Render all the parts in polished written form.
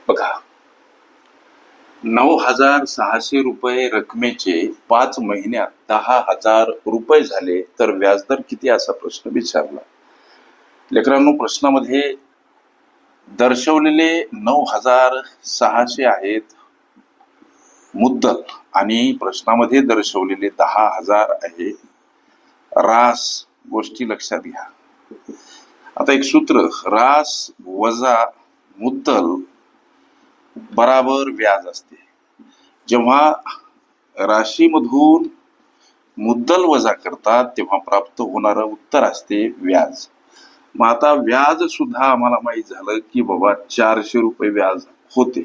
बघा, 9,600 रुपये रकमेचे 5 महिन्यात 10,000 रुपये झाले तर व्याजदर किती असा प्रश्न विचारला. लेकरांनो, प्रश्नामध्ये दर्शवलेले 9,600 आहेत मुद्दल आणि प्रश्नामध्ये दर्शवलेले 10,000 आहे रास. गोष्टी लक्षात घ्या. आता एक सूत्र, रास वजा मुद्दल बराबर व्याज असते. जेव्हा राशीमधून मुद्दल वजा करतात तेव्हा प्राप्त होणारं उत्तर असते व्याज. मग आता व्याज सुद्धा आम्हाला माहित झालं की बाबा 400 रुपये व्याज होते.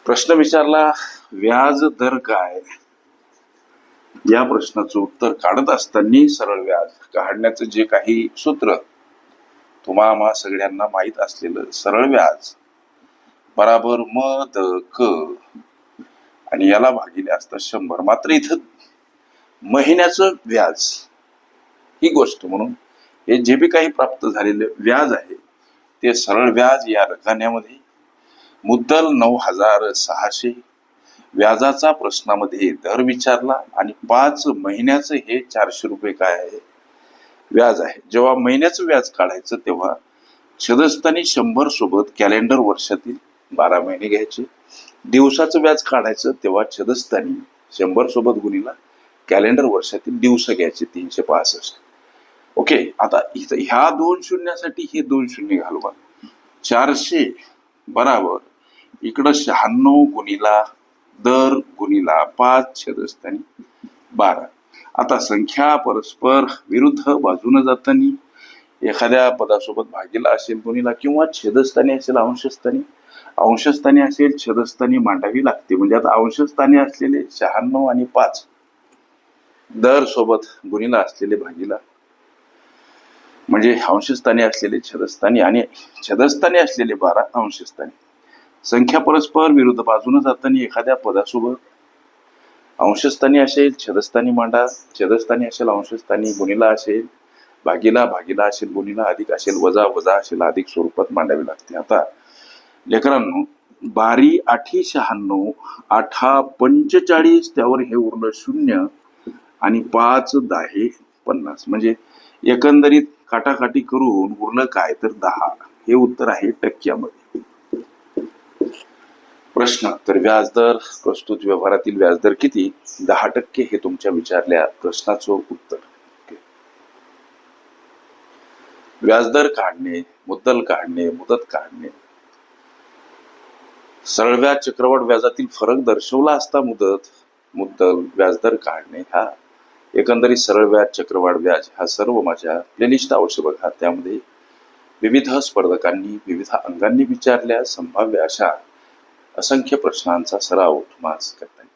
प्रश्न विचारला व्याज दर काय. या प्रश्नाचं उत्तर काढत असताना सरळ व्याज काढण्याचं जे काही सूत्र तुम्हाला सगळ्यांना माहित असलेलं सरळ व्याज बराबर म द क आणि याला भागिले असतं 100. मात्र इथं महिन्याचं व्याज ही गोष्ट म्हणून हे जे बी काही प्राप्त झालेले व्याज आहे ते सरळ व्याज या रकान्यामध्ये, मुद्दल 9,600, व्याजाचा प्रश्नामध्ये दर विचारला आणि 5 महिन्याचं हे 400 रुपये काय आहे व्याज आहे. जेव्हा महिन्याचं व्याज काढायचं तेव्हा छेदस्थानी 100 सोबत कॅलेंडर वर्षातील 12 महिने घ्यायचे. दिवसाचं व्याज काढायचं तेव्हा छेदस्थानी 100 सोबत गुणीला कॅलेंडर वर्षातील दिवस घ्यायचे 365. ओके, आता इथं ह्या 2 शून्यासाठी हे 2 शून्य घालवा. 400 बराबर इकडं 96 गुणीला दर गुणीला 5 छेदस्थानी 12. आता संख्या परस्पर विरुद्ध बाजूने जाताना एखाद्या पदासोबत भागीला असेल गुणीला किंवा छेदस्थानी असेल अंशस्थानी असेल छेदस्थानी मांडावी लागते. म्हणजे आता अंशस्थानी असलेले 96 आणि 5 दर सोबत गुणीला असलेले भागीला, म्हणजे अंशस्थानी असलेले छेदस्थानी आणि छेदस्थानी असलेले 12 अंशस्थानी. संख्या परस्पर विरुद्ध बाजूने जाताना एखाद्या पदासोबत अंशस्थानी असेल छेदस्थानी मांडा, छेदस्थानी असेल अंशस्थानी, गुणीला असेल भागीला, भागीला असेल गुणीला, अधिक असेल वजा, वजा असेल अधिक स्वरूपात मांडावी लागते. आता लेकरांनो, 12 8 96, 8 45, त्यावर हे उरलं 0 आणि 5 10 50. म्हणजे एकंदरीत काटाकाटी करून उरलं काय तर 10. हे उत्तर आहे टक्क्यामध्ये. प्रश्न, तर व्याजदर प्रस्तुत व्यवहारातील व्याजदर किती? 10% हे तुमच्या विचारल्या प्रश्नाचं उत्तर. व्याजदर काढणे, मुद्दल काढणे, मुदत काढणे, सरळ व्याज चक्रवाढ व्याजातील फरक दर्शवला असता मुद्दल व्याजदर काढणे हा एकंदरीत सरळ व्याज चक्रवाढ व्याज हा सर्व माझ्या प्लेलिस्ट अवश्य बघा. त्यामध्ये विविध स्पर्धकांनी विविध अंगांनी विचारल्या संभाव्य अशा असंख्य प्रश्नांचा सराव तुम्हाला करता येईल.